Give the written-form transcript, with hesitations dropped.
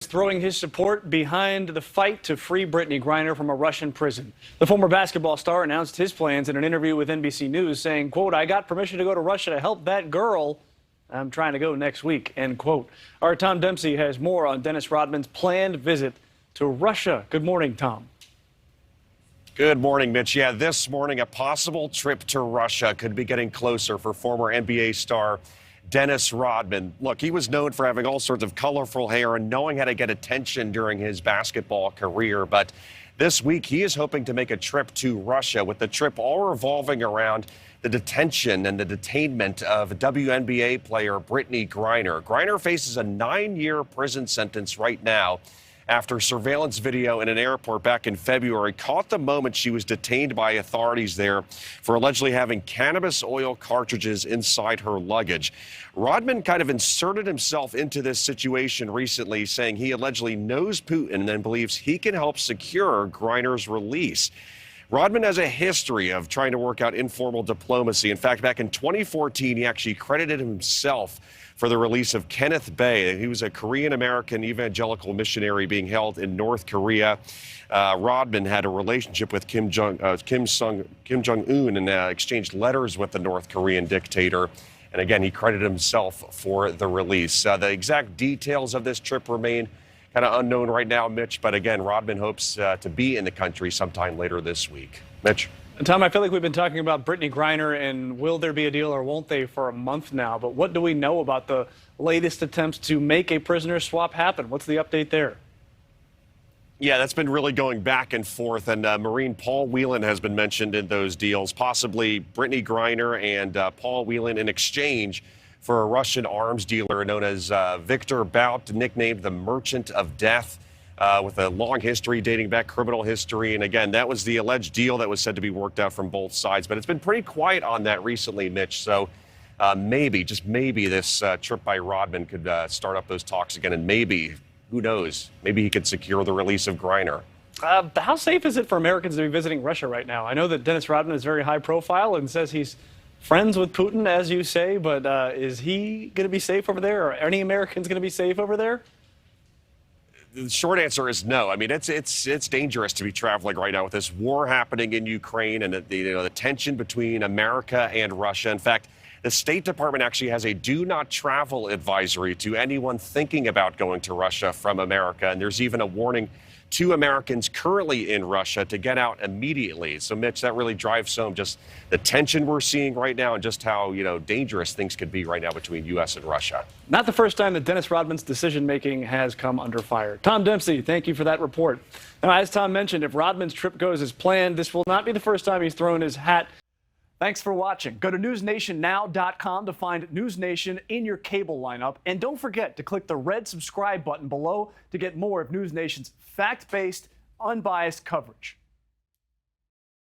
Throwing his support behind the fight to free Brittney Griner from a Russian prison. The former basketball star announced his plans in an interview with NBC News, saying, quote, "I got permission to go to Russia to help that girl. I'm trying to go next week," end quote. Our Tom Dempsey has more on Dennis Rodman's planned visit to Russia. Good morning, Tom. Good morning, Mitch. Yeah, this morning, a possible trip to Russia could be getting closer for former NBA star Dennis Rodman. Look, he was known for having all sorts of colorful hair and knowing how to get attention during his basketball career. But this week, he is hoping to make a trip to Russia, with the trip all revolving around the detention and the detainment of WNBA player Brittney Griner. Griner faces a 9-year prison sentence right now after surveillance video in an airport back in February caught the moment she was detained by authorities there for allegedly having cannabis oil cartridges inside her luggage. Rodman kind of inserted himself into this situation recently, saying he allegedly knows Putin and believes he can help secure Griner's release. Rodman has a history of trying to work out informal diplomacy. In fact, back in 2014, he actually credited himself for the release of Kenneth Bae. He was a Korean-American evangelical missionary being held in North Korea. Rodman had a relationship with Kim Jong-un and exchanged letters with the North Korean dictator. And again, he credited himself for the release. The exact details of this trip remain kind of unknown right now, Mitch. But again, Rodman hopes to be in the country sometime later this week. Mitch? And Tom, I feel like we've been talking about Brittney Griner and will there be a deal or won't they for a month now. But what do we know about the latest attempts to make a prisoner swap happen? What's the update there? Yeah, that's been really going back and forth. And Marine Paul Whelan has been mentioned in those deals, possibly Brittney Griner and Paul Whelan in exchange for a Russian arms dealer known as Victor Bout, nicknamed the Merchant of Death, with a long history dating back, criminal history. And again, that was the alleged deal that was said to be worked out from both sides. But it's been pretty quiet on that recently, Mitch. So maybe, just maybe, this trip by Rodman could start up those talks again. And maybe, who knows, maybe he could secure the release of Griner. How safe is it for Americans to be visiting Russia right now? I know that Dennis Rodman is very high profile and says he's friends with Putin, as you say, but is he going to be safe over there? Or are any Americans going to be safe over there? The short answer is no. I mean, it's dangerous to be traveling right now with this war happening in Ukraine and the tension between America and Russia. In fact, the State Department actually has a do not travel advisory to anyone thinking about going to Russia from America. And there's even a warning to Americans currently in Russia to get out immediately. So, Mitch, that really drives home just the tension we're seeing right now and just how, dangerous things could be right now between U.S. and Russia. Not the first time that Dennis Rodman's decision-making has come under fire. Tom Dempsey, thank you for that report. Now, as Tom mentioned, if Rodman's trip goes as planned, this will not be the first time he's thrown his hat. Thanks for watching. Go to NewsNationNow.com to find NewsNation in your cable lineup. And don't forget to click the red subscribe button below to get more of NewsNation's fact-based, unbiased coverage.